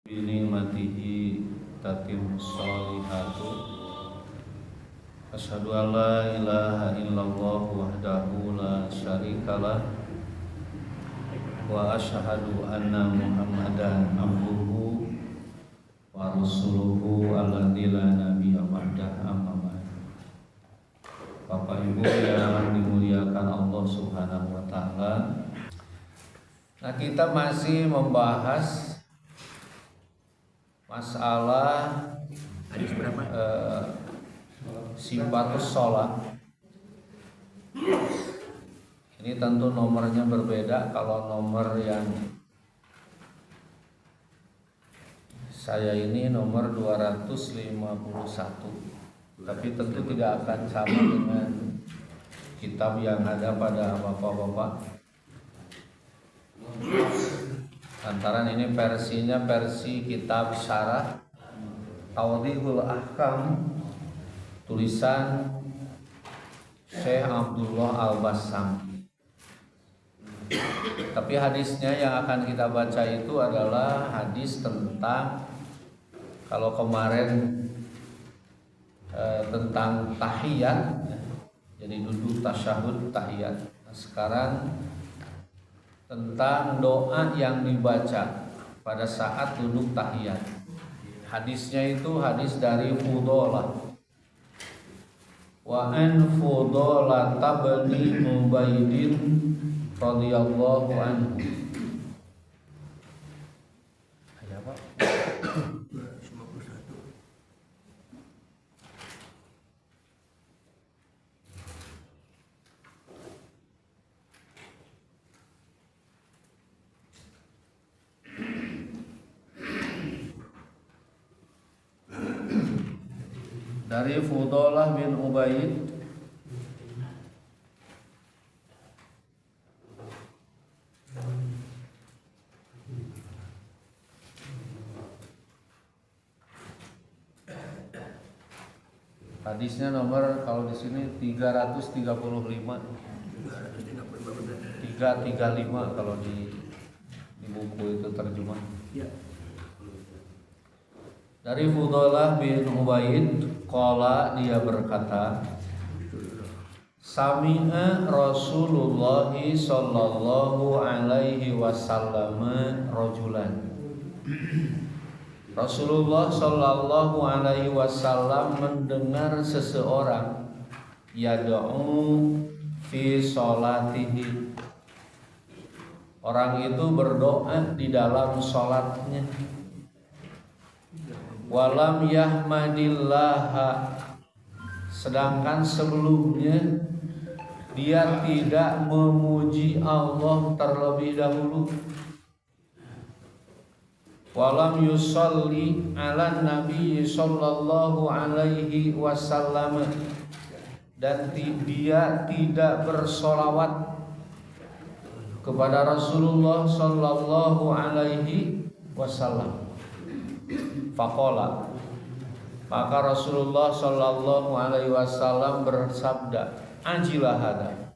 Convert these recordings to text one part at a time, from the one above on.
Binikmatihi tatimmus sholihatu. Asyhadu an la ilaha illallah wahdahu la syarikalah wa asyhadu anna Muhammadan abduhu wa rasuluhu alladzi la nabiyya ba'dah, amma ba'd. Bapak Ibu yang dimuliakan Allah Subhanahu wa taala. Nah, kita masih membahas masalah sifatus sholat. Ini tentu nomornya berbeda. Kalau nomor yang saya ini nomor 251, tapi tentu tidak akan sama dengan kitab yang ada pada bapak-bapak. Lantaran ini versinya versi kitab Syarah Tawdihul Ahkam tulisan Syekh Abdullah Al-Bassam. Tapi hadisnya yang akan kita baca itu adalah hadis tentang, kalau kemarin tentang tahiyat, jadi duduk tasyahud tahiyat. Nah, sekarang tentang doa yang dibaca pada saat duduk tahiyat. Hadisnya itu hadis dari Fudalah. Wa an Fudalah bin Ubaidin radhiyallahu anhu. Ada apa? Dari Fudalah bin Ubaid hadisnya nomor, kalau di sini 335 335 kalau di buku itu terjemah. Dari Fudalah bin Ubaid, qala, dia berkata, sami'a Rasulullah sallallahu alaihi wasallam rajulan. Rasulullah sallallahu alaihi wasallam mendengar seseorang yad'u fi sholatihi. Orang itu berdoa di dalam sholatnya. Walam yahmadillah, sedangkan sebelumnya dia tidak memuji Allah terlebih dahulu. Walam yusalli ala nabi sallallahu alaihi wasallam, dan dia tidak bersolawat kepada Rasulullah sallallahu alaihi wasallam. Faqala, maka Rasulullah sallallahu alaihi wasallam bersabda, ajilah hada,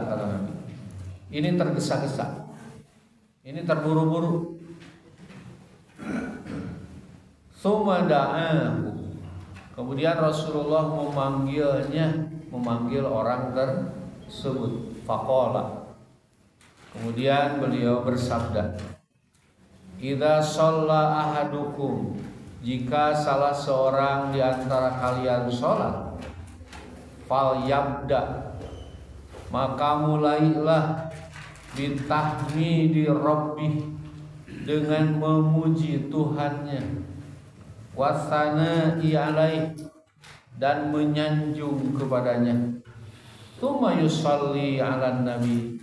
kata Nabi. Ini tergesa-gesa, ini terburu-buru. Tsumma da'ahu, kemudian Rasulullah memanggil orang tersebut. Faqala, kemudian beliau bersabda, idza shalla ahadukum, jika salah seorang di antara kalian sholat, fal yabda, maka mulailah bitahmidi rabbih, dengan memuji Tuhannya, wasana'i alaih, dan menyanjung kepadanya, tsumma yusalli ala nabi,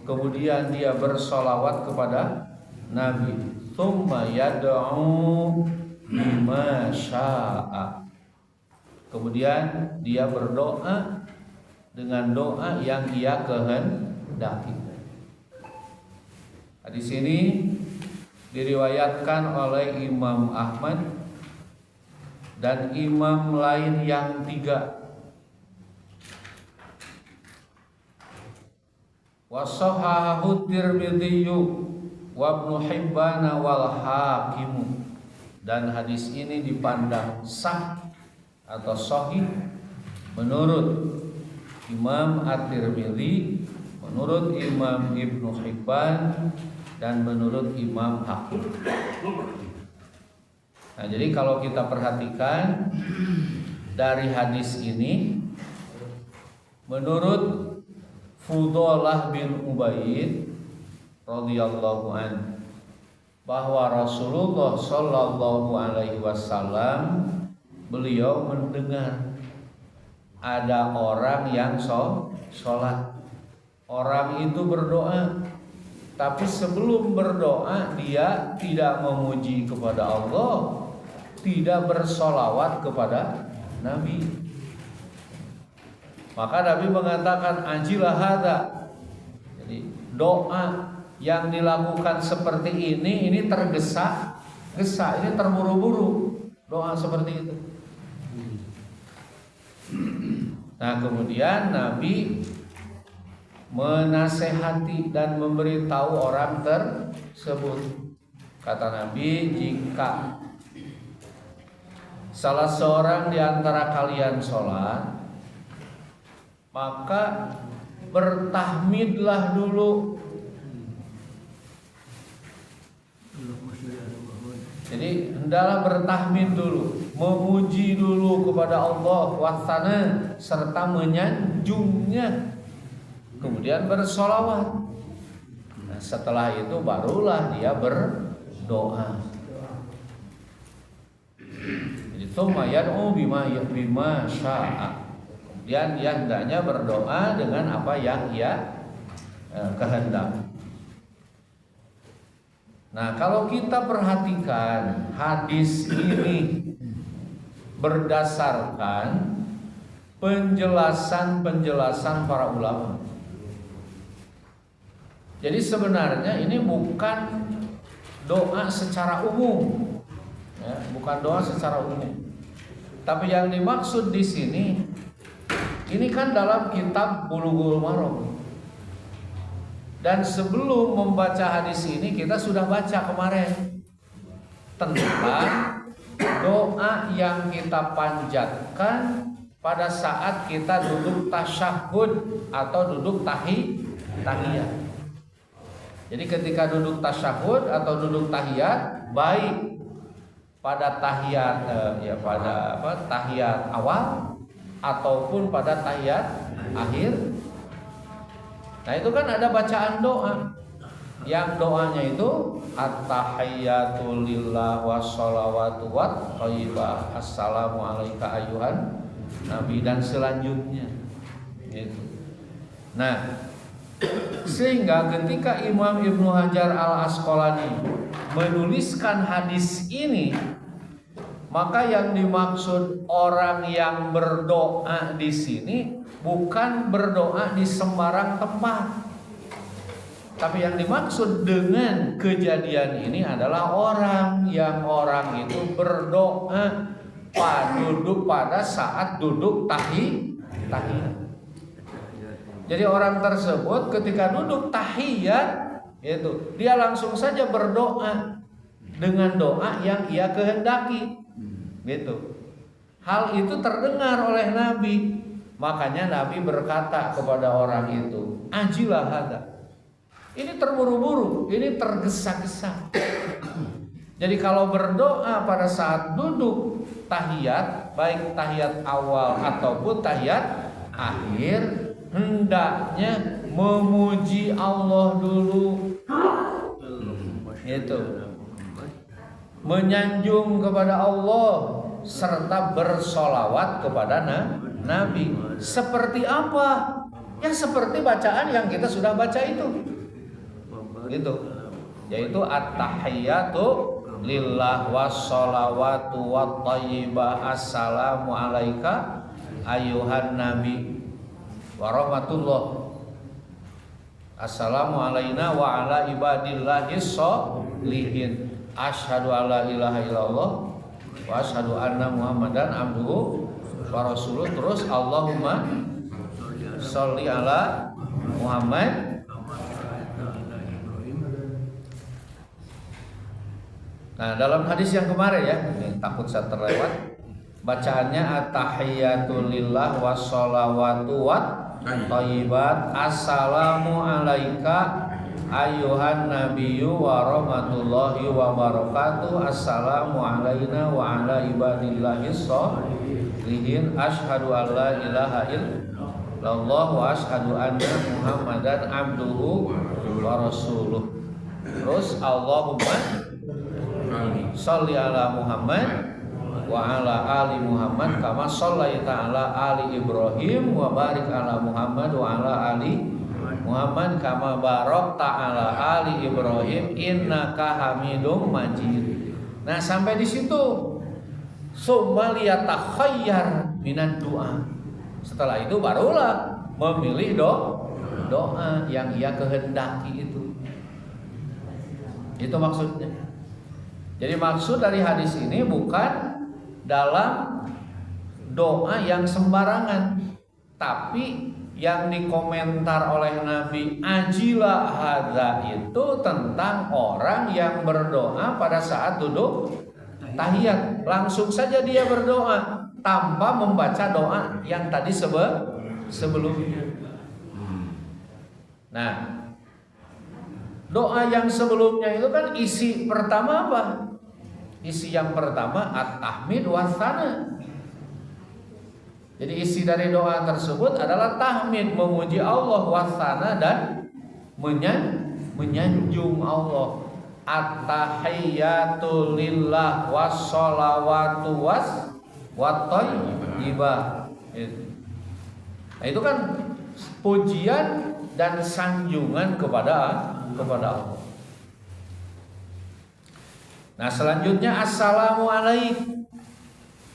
kemudian dia bersolawat kepada Nabi, tsumma yad'u bima syaa, kemudian dia berdoa dengan doa yang dia kehendaki. Di sini diriwayatkan oleh Imam Ahmad dan imam lain yang 3. Wa sahahahu Tirmidzi wa Ibnu Hibban wal Hakim, dan hadis ini dipandang sah atau sahih menurut Imam At-Tirmidzi, menurut Imam Ibnu Hibban, dan menurut Imam Hakim. Nah, jadi kalau kita perhatikan dari hadis ini, menurut Fudalah bin Ubaid radhiyallahu an, bahwa Rasulullah sallallahu alaihi wasallam beliau mendengar ada orang yang sholat. Orang itu berdoa, tapi sebelum berdoa dia tidak memuji kepada Allah, tidak bersolawat kepada Nabi. Maka Nabi mengatakan ajilah hadza. Jadi doa yang dilakukan seperti ini tergesa-gesa, ini terburu-buru doa seperti itu. Nah, kemudian Nabi menasehati dan memberitahu orang tersebut. Kata Nabi, jika salah seorang di antara kalian sholat, maka bertahmidlah dulu. Jadi hendaklah bertahmid dulu, memuji dulu kepada Allah wasana, serta menyanjungnya, kemudian bersolawat. Nah, setelah itu barulah dia berdoa. Jadi tsumma yad'u bima syaa. Kemudian dia hendaknya berdoa dengan apa yang ia kehendaki. Nah, kalau kita perhatikan hadis ini berdasarkan penjelasan para ulama. Jadi sebenarnya ini bukan doa secara umum, ya, bukan doa secara umum. Tapi yang dimaksud di sini, ini kan dalam kitab Bulughul Maram. Dan sebelum membaca hadis ini kita sudah baca kemarin tentang doa yang kita panjatkan pada saat kita duduk tasyahud atau duduk tahiyat. Jadi ketika duduk tasyahud atau duduk tahiyat, baik pada tahiyat tahiyat awal ataupun pada tahiyat akhir. Nah, itu kan ada bacaan doa. Yang doanya itu at-tahiyyatu lillah wassalawatu wat thayyibah, assalamu alayka ayyuhan nabi, dan selanjutnya gitu. Nah, sehingga ketika Imam Ibnu Hajar Al-Asqalani menuliskan hadis ini, maka yang dimaksud orang yang berdoa di sini bukan berdoa di sembarang tempat. Tapi yang dimaksud dengan kejadian ini adalah orang itu berdoa pada saat duduk tahiyat. Jadi orang tersebut ketika duduk tahiyat itu dia langsung saja berdoa dengan doa yang ia kehendaki. Gitu. Hal itu terdengar oleh Nabi. Makanya Nabi berkata kepada orang itu, ajilah hadza. Ini terburu-buru, ini tergesa-gesa. Jadi kalau berdoa pada saat duduk tahiyat, baik tahiyat awal ataupun tahiyat akhir, hendaknya memuji Allah dulu. Itu. Menyanjung kepada Allah serta bersolawat kepada Nabi. Seperti apa? Ya seperti bacaan yang kita sudah baca itu. Gitu. Yaitu at-tahiyyatu lillah wassalawatu wat thayyibah, assalamu alayka ayyuhan nabi wa rahmatullah, assalamu alayna wa ala ibadillahis sholihin, asyhadu alla ilaha illallah wa asyhadu anna muhammadan abduhu wa rasuluh. Terus Allahumma sholli ala Muhammad. Nah, dalam hadis yang kemarin ya, yang takut saya terlewat, bacaannya at-tahiyatu lillah wassalawatu wat thayyibat assalamu alaika ayyuhan nabiyyu wa rahmatullahi wa barakatuh assalamu alaina wa ala ibadillahis sholihin asyhadu an la ilaha illallah wa asyhadu anna muhammadan abduhu wa rasuluh. Terus Allahumma sholli ala Muhammad wa ala ali Muhammad kama shallaita ala ali Ibrahim wa barik ala Muhammad wa ala ali Muhammad kama barakta ala ali Ibrahim innaka Hamidum Majid. Nah, sampai di situ summa liyatakhayyar minad doa. Setelah itu barulah memilih doa yang ia kehendaki itu. Itu maksudnya. Jadi maksud dari hadis ini bukan dalam doa yang sembarangan, tapi yang dikomentar oleh Nabi ajila hadza itu tentang orang yang berdoa pada saat duduk tahiyat. Langsung saja dia berdoa tanpa membaca doa yang tadi sebelumnya. Nah, doa yang sebelumnya itu kan isi pertama apa? Isi yang pertama at-tahmid wa tsana. Jadi isi dari doa tersebut adalah tahmid, memuji Allah, wa tsana dan menyanjung Allah. At-tahiyyatu lillah wassalawatu watthayyibah. Nah, itu kan pujian dan sanjungan kepada Allah. Nah, selanjutnya assalamu alaik,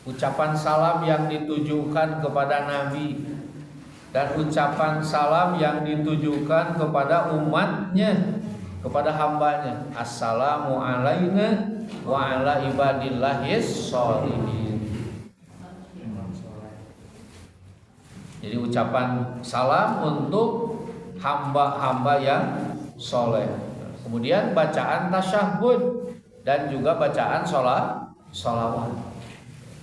ucapan salam yang ditujukan kepada Nabi dan ucapan salam yang ditujukan kepada umatnya, kepada hambanya. Assalamu alaina wa ala ibadillahis sholihin. Jadi ucapan salam untuk hamba-hamba yang soleh. Kemudian bacaan tasyahud dan juga bacaan sholawat.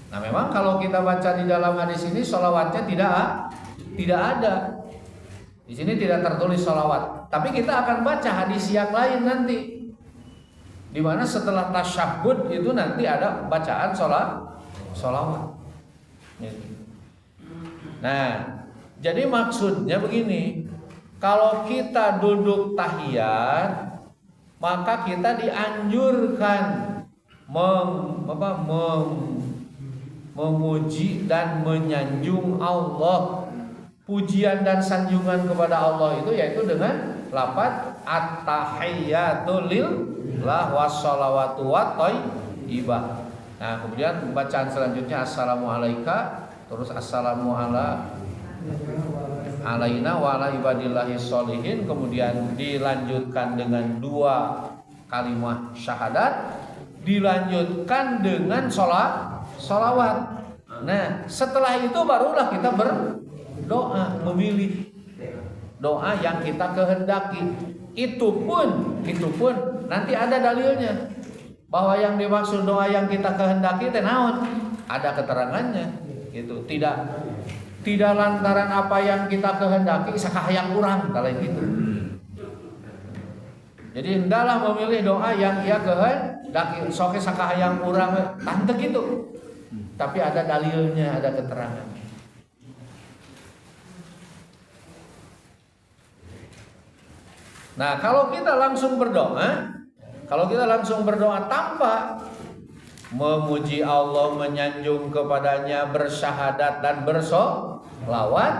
Nah, memang kalau kita baca di dalam hadis ini sholawatnya tidak ada. Di sini tidak tertulis sholawat. Tapi kita akan baca hadis yang lain nanti, di mana setelah tasyahud itu nanti ada bacaan sholawat. Nah, jadi maksudnya begini, kalau kita duduk tahiyat, maka kita dianjurkan memuji dan menyanjung Allah. Pujian dan sanjungan kepada Allah itu yaitu dengan lafaz at-tahiyyatu lillah wassalawatu watthayyibah. Nah, kemudian bacaan selanjutnya assalamu alaika, terus assalamu alaina wa ala ibadillahis sholihin, kemudian dilanjutkan dengan dua kalimat syahadat, dilanjutkan dengan sholawat. Nah, setelah itu barulah kita berdoa, memilih doa yang kita kehendaki. Itu pun nanti ada dalilnya bahwa yang dimaksud doa yang kita kehendaki teh naon, ada keterangannya. Itu tidak lantaran apa yang kita kehendaki sakahayang urang kalau gitu. Jadi hendaklah memilih doa yang ia kehendaki, soke sakahayang urang tante gitu. Tapi ada dalilnya, ada keterangan. Nah, kalau kita langsung berdoa tanpa memuji Allah, menyanjung kepadanya, bersyahadat dan bersolawat,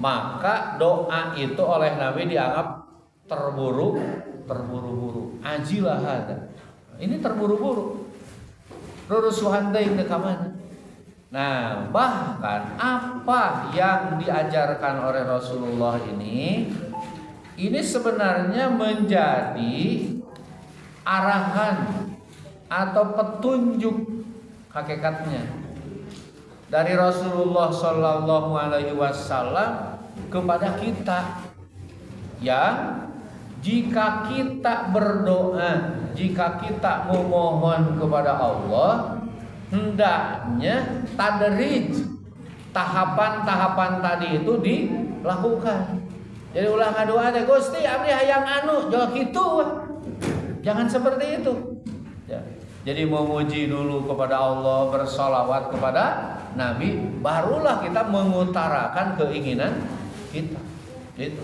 maka doa itu oleh Nabi dianggap terburu-buru. Ajilah hada. Ini terburu-buru. Rurusuhan deui teu ka mana. Nah, bahkan apa yang diajarkan oleh Rasulullah ini sebenarnya menjadi arahan atau petunjuk hakikatnya dari Rasulullah Shallallahu Alaihi Wasallam kepada kita yang jika kita berdoa, jika kita memohon kepada Allah, hendaknya tadrij, tahapan-tahapan tadi itu dilakukan. Jadi ulah ngadoa teh Gusti abdi hayang anu, jauh gitu. Jangan seperti itu. Ya. Jadi memuji dulu kepada Allah, bersolawat kepada Nabi, barulah kita mengutarakan keinginan kita. Itu.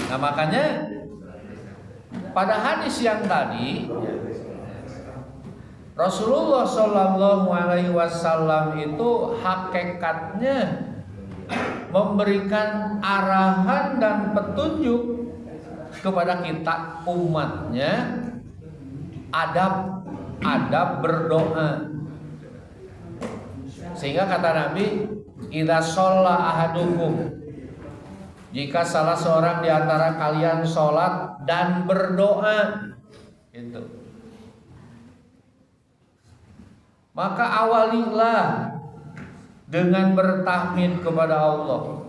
Nah makanya pada hadis yang tadi Rasulullah Shallallahu Alaihi Wasallam itu hakikatnya memberikan arahan dan petunjuk kepada kita umatnya adab berdoa, sehingga kata Nabi, idza shalla ahadukum, jika salah seorang di antara kalian sholat dan berdoa, itu, maka awalilah dengan bertahmid kepada Allah,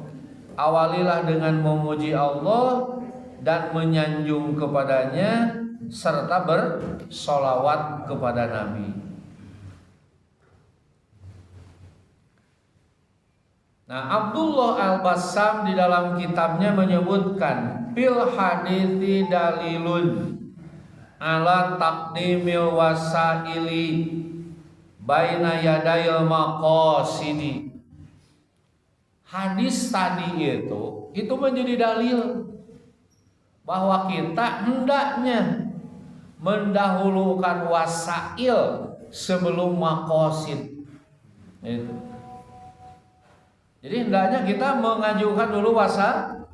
awalilah dengan memuji Allah dan menyanjung kepadanya serta bersolawat kepada Nabi. Nah, Abdullah Al-Bassam di dalam kitabnya menyebutkan fil hadithi dalilun ala taqdimil wasaili baina yadayil maqasidi. Hadis tadi itu menjadi dalil bahwa kita hendaknya mendahulukan wasail sebelum maqasid. Itu. Jadi hendaknya kita mengajukan dulu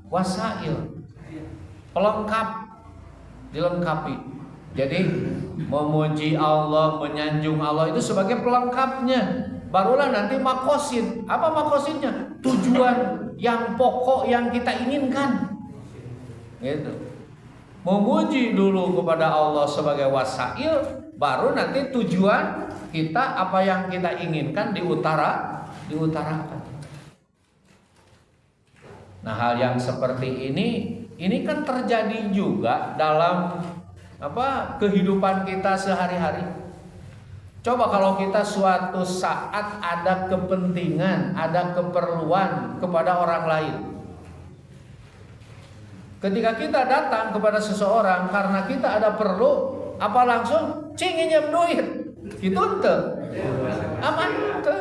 wasail, pelengkap, dilengkapi. Jadi memuji Allah, menyanjung Allah itu sebagai pelengkapnya. Barulah nanti maqasid. Apa maqasidnya? Tujuan yang pokok yang kita inginkan. Gitu. Memuji dulu kepada Allah sebagai wasail, baru nanti tujuan kita apa yang kita inginkan diutarakan. Nah, hal yang seperti ini kan terjadi juga dalam kehidupan kita sehari-hari. Coba kalau kita suatu saat ada kepentingan, ada keperluan kepada orang lain. Ketika kita datang kepada seseorang karena kita ada perlu, apa langsung cinginjem duit? Gitu ente. Aman ente.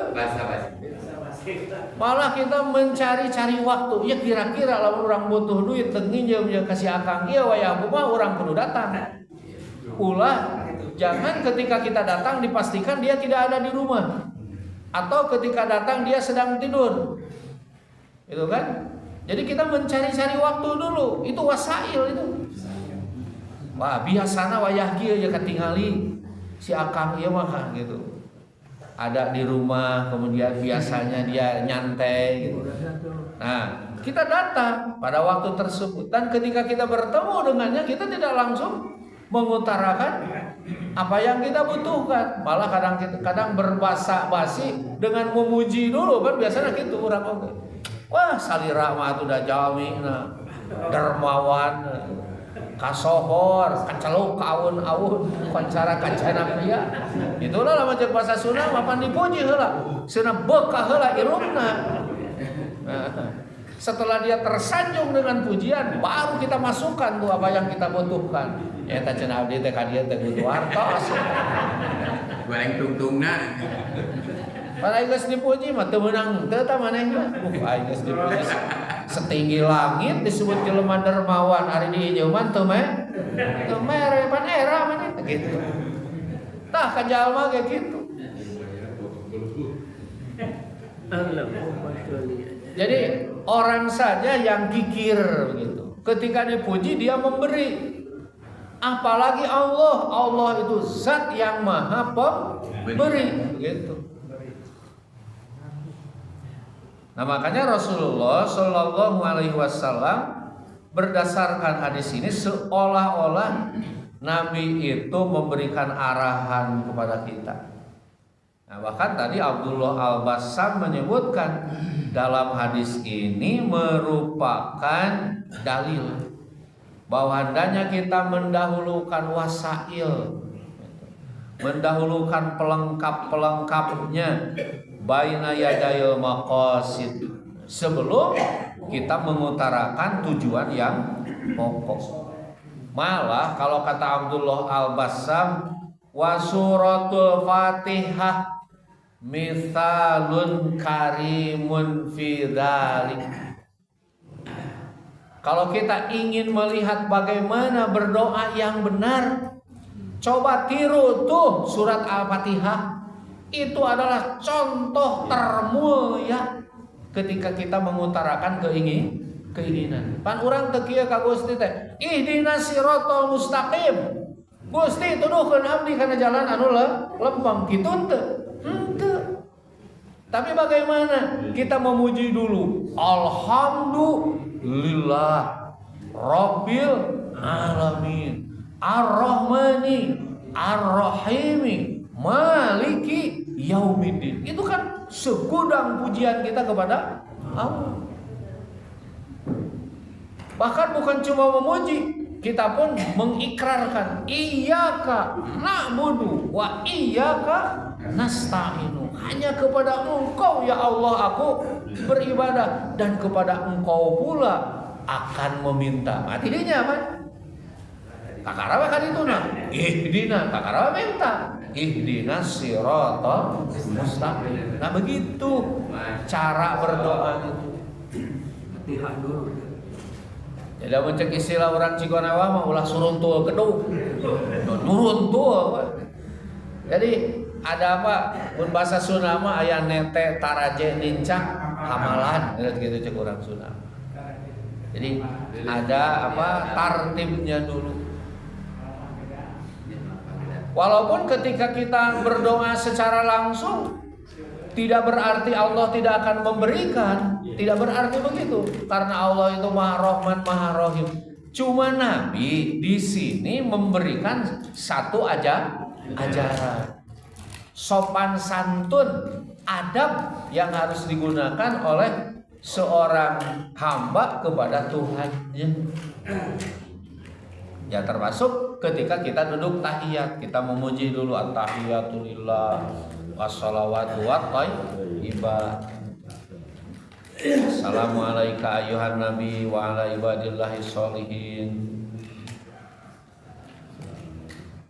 Malah kita mencari-cari waktu. Ya kira-kira lamun orang butuh duit teu nginjem jeung kasih akang ieu wayah mah urang kudu datang. Ulah jangan ketika kita datang dipastikan dia tidak ada di rumah, atau ketika datang dia sedang tidur. Itu kan? Jadi kita mencari-cari waktu dulu. Itu wasail itu. Wah, biasana wayah kieu ya katingali si akang ieu mah gitu. Ada di rumah, kemudian biasanya dia nyantai gitu. Nah, kita datang pada waktu tersebut, dan ketika kita bertemu dengannya, kita tidak langsung mengutarakan apa yang kita butuhkan, malah kadang berbasa-basi dengan memuji dulu kan, biasanya gitu orang oke. Wah, salira mah atuh da jalmina dermawan, kasohor, kaceluk, kaun-aun, pancara kancana pria. Itulah lamun ceuk bahasa Sunda mapan dipuji heula, cenah bekah heula irungna. Setelah dia tersanjung dengan pujian, baru kita masukkan tuh apa yang kita butuhkan. Eta cenah abdi teh ka dieu teh butuh hartos. Goreng tungtungna. Para geus dipuji mah teu meunang teu ta manehna. Aing geus dipuji setinggi langit disebut jelema dermawan, ari di hijau mah teu mere pan era maneh gitu. Tah ka jalma ge kitu. Jadi orang saja yang kikir begitu. Ketika dipuji dia memberi. Apalagi Allah, Allah itu zat yang maha pemberi begitu. Nah, makanya Rasulullah Shallallahu Alaihi Wasallam berdasarkan hadis ini seolah-olah Nabi itu memberikan arahan kepada kita. Nah, bahkan tadi Abdullah Al-Bassam menyebutkan dalam hadis ini merupakan dalil bahwa hendaknya kita mendahulukan wasail, mendahulukan pelengkap-pelengkapnya baina yadayil maqasid sebelum kita mengutarakan tujuan yang pokok. Malah kalau kata Abdullah Al-Bassam, wa suratul Fatihah mithalun karimun fi dzalik. Kalau kita ingin melihat bagaimana berdoa yang benar, coba tiru tuh surat Al-Fatihah. Itu adalah contoh termulia ketika kita mengutarakan keinginan. Pan urang teu kieu ka Gusti teh, ihdinas siratal mustaqim. Gusti tuduhkeun abdi kana jalan anu lempeng kitu teu? Henteu. Tapi bagaimana? Kita memuji dulu. Alhamdulillah Rabbil alamin. Ar-Rahmani Ar-Rahimi Maliki Yaumiddin. Itu kan segudang pujian kita kepada Allah. Bahkan bukan cuma memuji, kita pun mengikrarkan iyyaka na'budu wa iyyaka nasta'inu. Hanya kepada Engkau ya Allah aku beribadah, dan kepada Engkau pula akan meminta. Mati dinya apa? Kakarawa kan itu nah. Ihdina, kakarawa minta. Ihdina siratal mustaqim. Nah begitu cara berdoa itu. Latihan dulu. Jadi mencek istilah orang Cigonewa mah ulah suruntul gedung. Nuruntul. Jadi ada apa? Mun bahasa Sunda mah aya nete taraje nincak hamalan gitu cek orang Sunda. Jadi ada apa? Tartibnya dulu. Walaupun ketika kita berdoa secara langsung tidak berarti Allah tidak akan memberikan, tidak berarti begitu, karena Allah itu Maha Rahman, Maha Rahim. Cuma Nabi di sini memberikan satu ajaran, sopan santun, adab yang harus digunakan oleh seorang hamba kepada Tuhannya. Ya termasuk ketika kita duduk tahiyat, kita memuji dulu at-tahiyatulillah wassalawatu watthayyibah. Assalamualaikum ayuhan nabi wa ala ibadillahi sholihin.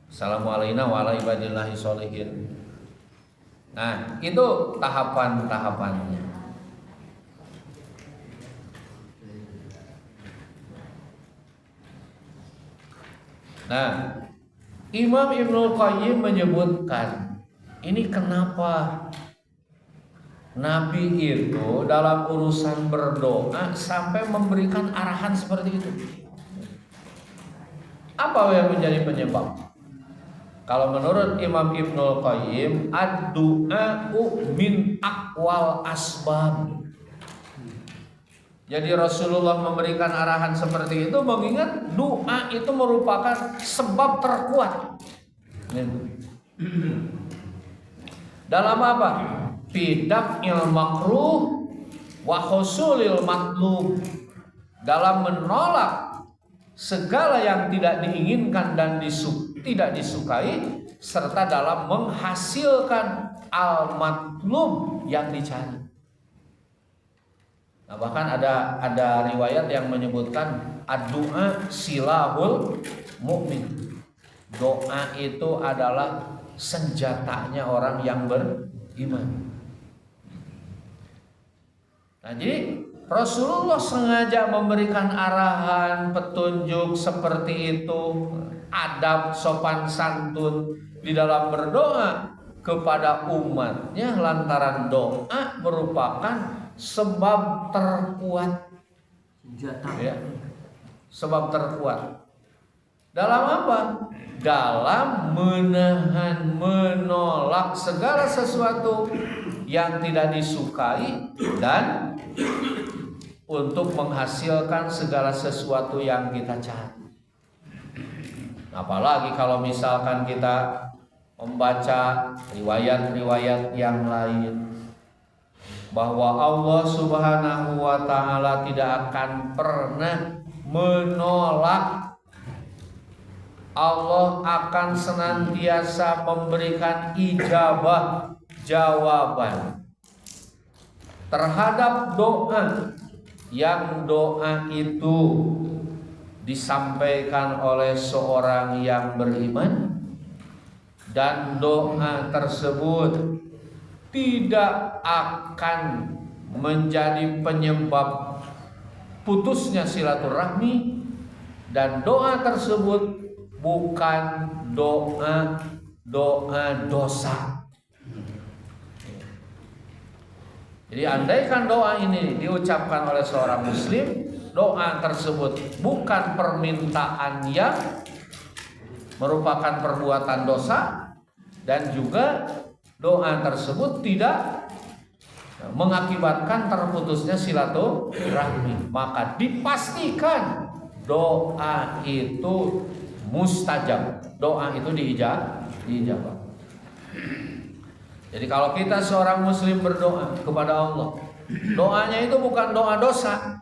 Assalamualaikum wa ala ibadillahi sholihin. Nah, itu tahapan-tahapannya. Nah, Imam Ibnul Qayyim menyebutkan ini kenapa Nabi itu dalam urusan berdoa sampai memberikan arahan seperti itu. Apa yang menjadi penyebab? Kalau menurut Imam Ibnul Qayyim, ad-du'a'u min aqwal asbab. Jadi Rasulullah memberikan arahan seperti itu mengingat doa itu merupakan sebab terkuat. Dalam apa? Bidaf'il makruh wa husulil matlub. Dalam menolak segala yang tidak diinginkan dan tidak disukai, serta dalam menghasilkan al-matlub yang dicari. Nah, bahkan ada riwayat yang menyebutkan ad-du'a silahul mu'min. Doa itu adalah senjatanya orang yang beriman. Nah, jadi Rasulullah sengaja memberikan arahan, petunjuk seperti itu, adab sopan santun di dalam berdoa kepada umatnya, lantaran doa merupakan sebab terkuat, ya, sebab terkuat. Dalam apa? Dalam menahan, menolak segala sesuatu yang tidak disukai dan untuk menghasilkan segala sesuatu yang kita cari. Apalagi kalau misalkan kita membaca riwayat-riwayat yang lain bahwa Allah Subhanahu wa taala tidak akan pernah menolak. Allah akan senantiasa memberikan ijabah jawaban terhadap doa yang doa itu disampaikan oleh seorang yang beriman dan doa tersebut tidak akan menjadi penyebab putusnya silaturahmi dan doa tersebut bukan doa dosa. Jadi andaikan doa ini diucapkan oleh seorang muslim, doa tersebut bukan permintaan yang merupakan perbuatan dosa dan juga doa tersebut tidak mengakibatkan terputusnya silaturahmi, maka dipastikan doa itu mustajab, doa itu diijabah. Jadi kalau kita seorang muslim berdoa kepada Allah, doanya itu bukan doa dosa.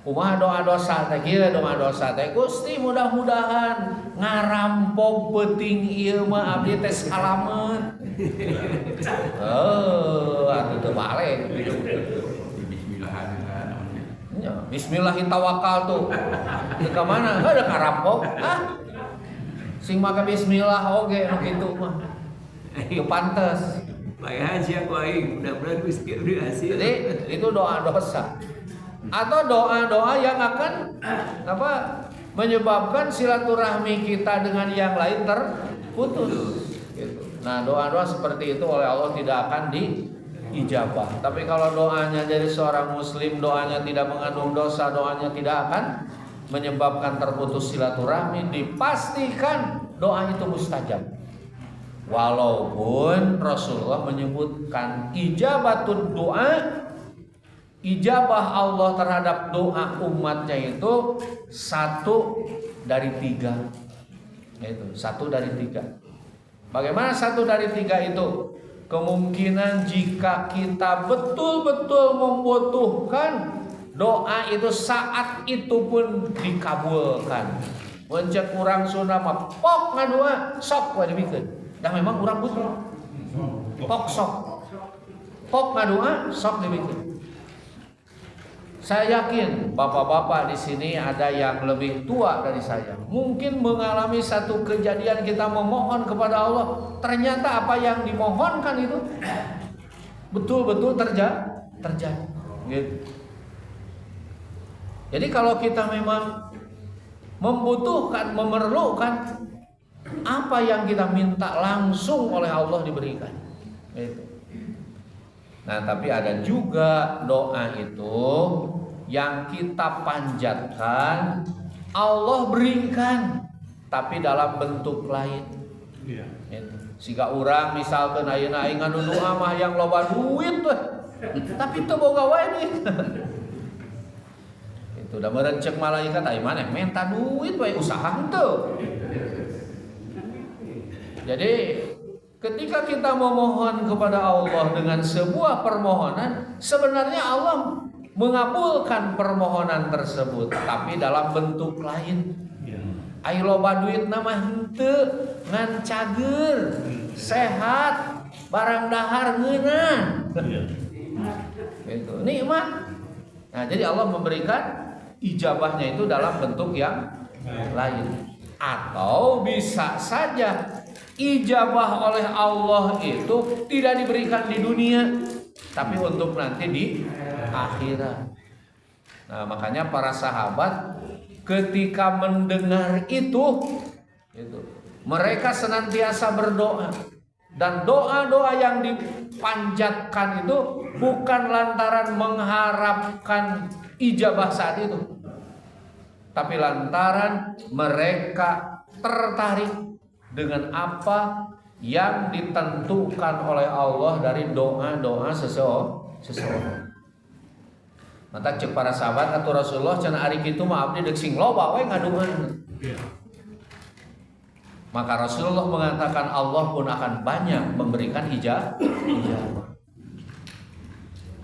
Kumaha doa dosa teh kieu doa dosa teh Gusti mudah-mudahan ngarampok peuting ieu mah abdi teh salamet. Atuh teu balik. Bismillahan namanya. Ya, bismillahi tawakal tuh. Ka mana? Ada ngarampok. Sing make bismillah oge nu kitu mah. Teu pantes. Bayahan sia ku aing, mudah-mudahan Gusti abdi hasil. Jadi itu doa dosa. Atau doa-doa yang akan menyebabkan silaturahmi kita dengan yang lain terputus. Gitu. Nah, doa-doa seperti itu oleh Allah tidak akan diijabah. Tapi kalau doanya dari seorang muslim, doanya tidak mengandung dosa, doanya tidak akan menyebabkan terputus silaturahmi, dipastikan doa itu mustajab. Walaupun Rasulullah menyebutkan ijabatud doa, ijabah Allah terhadap doa umatnya itu 1 dari 3. Yaitu 1 dari 3. Bagaimana 1 dari 3 itu? Kemungkinan jika kita betul-betul membutuhkan doa itu saat itu pun dikabulkan. Mencek kurang Sunda mah pok ngadua sok wae dibikeun. Dan memang kurang butuh. Pok sok. Pok ngadua sok dibikeun. Saya yakin bapak-bapak di sini ada yang lebih tua dari saya. Mungkin mengalami satu kejadian kita memohon kepada Allah, ternyata apa yang dimohonkan itu betul-betul terjadi. Gitu. Jadi kalau kita memang membutuhkan, memerlukan, apa yang kita minta langsung oleh Allah diberikan. Gitu. Nah, tapi ada juga doa itu yang kita panjatkan, Allah berikan, tapi dalam bentuk lain. Iya. Siga urang misalkan ayeuna aing nganu doa mah yang loba duit tuh. Tapi teu boga wae duit. Itu da meureun ceuk malaikat ai maneh minta duit wae usaha henteu. Jadi ketika kita memohon kepada Allah dengan sebuah permohonan, sebenarnya Allah mengabulkan permohonan tersebut, tapi dalam bentuk lain. Ai loba duitna mah henteu, ngan cager, sehat, barang dahar ngeunah. Gitu, nikmat. Nah, jadi Allah memberikan ijabahnya itu dalam bentuk yang lain. Atau bisa saja ijabah oleh Allah itu tidak diberikan di dunia, tapi untuk nanti di akhirat. Nah, makanya para sahabat ketika mendengar itu mereka senantiasa berdoa, dan doa-doa yang dipanjatkan itu bukan lantaran mengharapkan ijabah saat itu, tapi lantaran mereka tertarik dengan apa yang ditentukan oleh Allah dari doa-doa seseorang. Mata cek para sahabat atau Rasulullah cenah ari kitu mah abdi deuk sing loba we ngaduan. Maka Rasulullah mengatakan Allah pun akan banyak memberikan ijabah.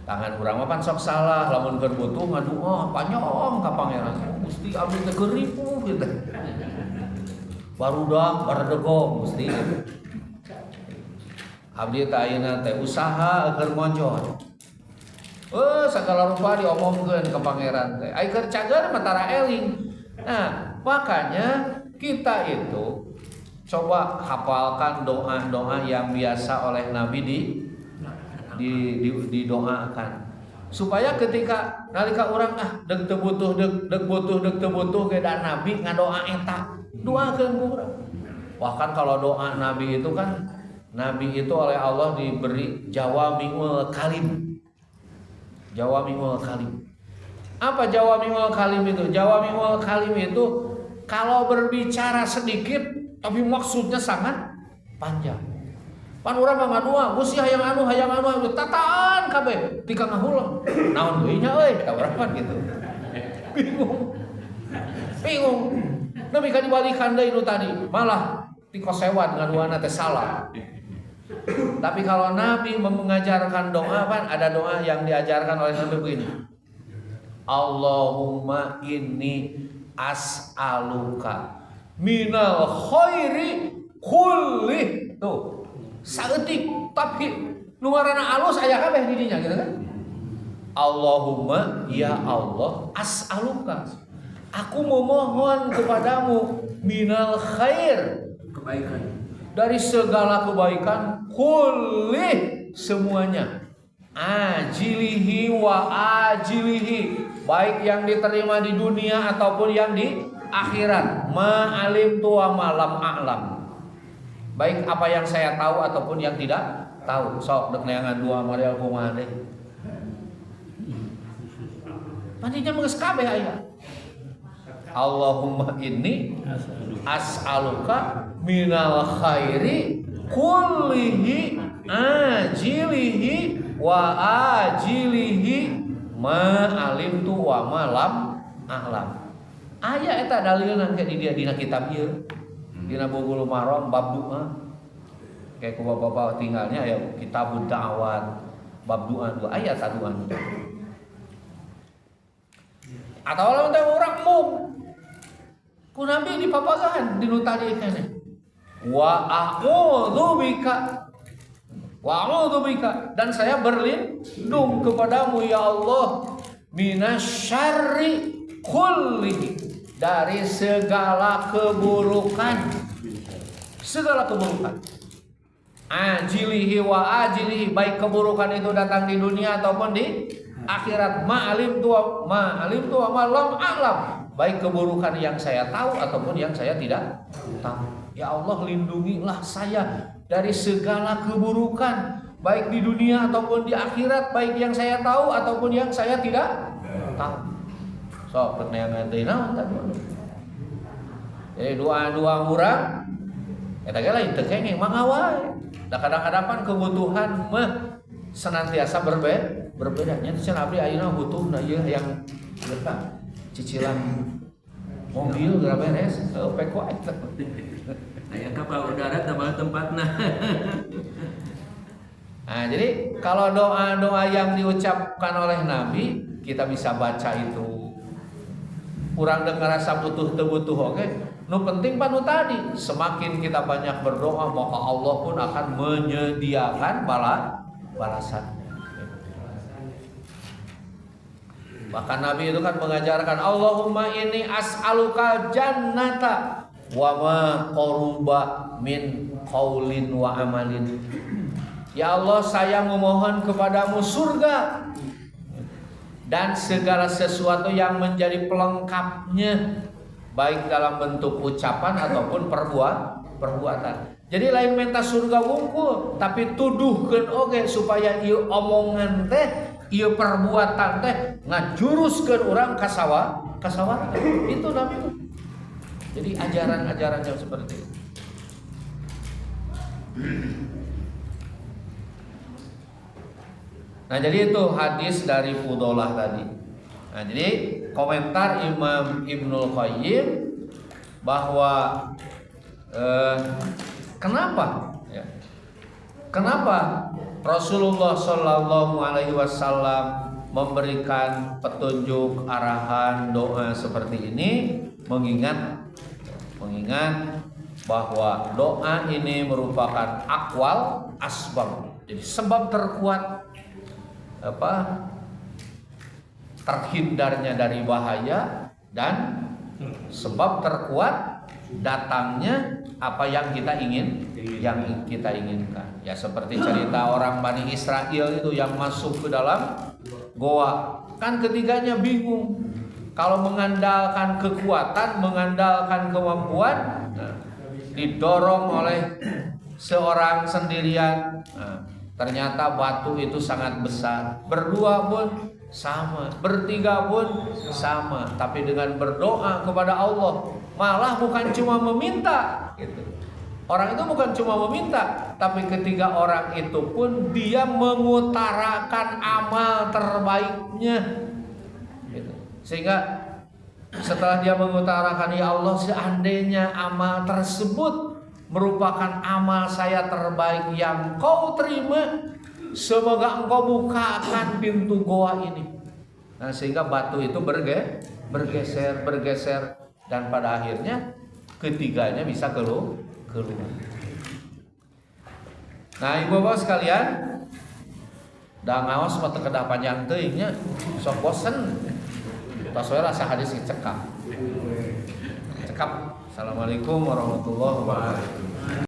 Tangan urang mah pan sok salah, lamun keur butuh ngaduah panyong ka pangeran. Gusti abdi teh keur ripuh kitu. Barudak baredego Gusti. Abdi teh ayeuna teh usaha keur mojot. Segala rupa diomongkeun ka pangeran teh. Ai keur cager matara eling. Nah, makanya kita itu coba hafalkan doa-doa yang biasa oleh Nabi didoakan supaya ketika nalika orang deg teu butuh ge da Nabi ngadoa eta doakeun ku urang. Bahkan kalau doa Nabi itu kan Nabi itu oleh Allah diberi jawamiul kalim. Jawamiul kalim. Apa jawamiul kalim itu? Jawamiul kalim itu kalau berbicara sedikit tapi maksudnya sangat panjang. Pan urang mah ngadua, Gusti hayang anu tataan kabeh tika ngahulang. Naon deui nya euy, ka urang pan gitu. Bingung. Nabi ka dibalikan deui nu tadi, malah ti kosewan ngaduana teh salah. Tapi kalau Nabi mengajarkan doa pan ada doa yang diajarkan oleh Nabi begini. Allahumma inni as'aluka minal khairi kulli. Tuh saeutik tapi nu ngaranna alus aya kabeh di dinya gitu kan. Allahumma ya Allah as'aluka aku memohon kepadamu minal khair Kebaikan. dari segala kebaikan kulli semuanya ajilihi wa ajilihi baik yang diterima di dunia ataupun yang di akhirat ma'alim tuwa malam a'lam baik apa yang saya tahu ataupun yang tidak tahu. Sok dek neangan dua Marial kumaha deui paninya geus kabeh aya. Allahumma inni as'aluka minal khairi kullihi ajilihi wa ajilihi ma'alimtu wa malam a'lam. Aya eta dalilna ke di dia dina kitab ieu. Dina Bulughul Maram bab doa. Kayak ku bapak tinggalnya aya kitab da'awat bab doa 2 ayat doa. Atau lamun teh urang mung ku Nabi dipapagahan dinu tadi keneh. Wa a'udzu bika dan saya berlindung kepadamu ya Allah minasyarri kulli dari segala keburukan ajilihi wa ajilihi baik keburukan itu datang di dunia ataupun di akhirat ma'alim tuwa malam a'lam baik keburukan yang saya tahu ataupun yang saya tidak tahu. Ya Allah lindungilah saya dari segala keburukan baik di dunia ataupun di akhirat baik yang saya tahu ataupun yang saya tidak tahu. So perneangan deui naon tadi. Jadi doa-doa urang eta ge lain teu kenging mangga wae. Da kadang-kadang kebutuhan mah senantiasa berbeda. Nya teh abdi ayeuna butuh ieu yang cicilan mobil geura beres, pek wae. Aya kapal udara tambah tempatna. Nah, jadi kalau doa-doa yang diucapkan oleh Nabi kita bisa baca itu. Kurang dengar rasa butuh teu butuh oke. Nu penting pan nu tadi, semakin kita banyak berdoa maka Allah pun akan menyediakan balasan. Bahkan Nabi itu kan mengajarkan Allahumma inni as'aluka jannata wa ma qaruba min qaulin wa amalin. Ya Allah, saya memohon kepadamu surga dan segala sesuatu yang menjadi pelengkapnya baik dalam bentuk ucapan ataupun perbuatan. Jadi lain minta surga wungkul tapi tuduhkeun oge supaya ieu omongan teh ieu perbuatan teh ngajuruskeun urang ka sawara. Itu Nabi. Jadi ajaran-ajaran yang seperti itu. Nah, jadi itu hadis dari Fudolah tadi. Nah, jadi komentar Imam Ibnul Qayyim bahwa Kenapa? Ya. Kenapa Rasulullah Shallallahu Alaihi Wasallam memberikan petunjuk arahan doa seperti ini? Mengingat bahwa doa ini merupakan akwal asbab, jadi sebab terkuat terhindarnya dari bahaya dan sebab terkuat datangnya apa yang kita inginkan. Ya seperti cerita orang Bani Israel itu yang masuk ke dalam goa, kan ketiganya bingung. Kalau mengandalkan kekuatan, mengandalkan kemampuan, didorong oleh seorang sendirian, ternyata batu itu sangat besar. Berdua pun sama, bertiga pun sama. Tapi dengan berdoa kepada Allah, malah bukan cuma meminta gitu. Orang itu bukan cuma meminta, tapi ketiga orang itu pun dia mengutarakan amal terbaiknya gitu. Sehingga setelah dia mengutarakan, ya Allah, seandainya amal tersebut merupakan amal saya terbaik yang kau terima, semoga engkau bukakan pintu goa ini. Nah, sehingga batu itu bergeser dan pada akhirnya ketiganya bisa keluar. Nah, ibu-bapak sekalian, dah ngawas mata kedah panjang teuingnya sok bosen. Tas we rasa hadis cekap. Assalamualaikum warahmatullahi wabarakatuh.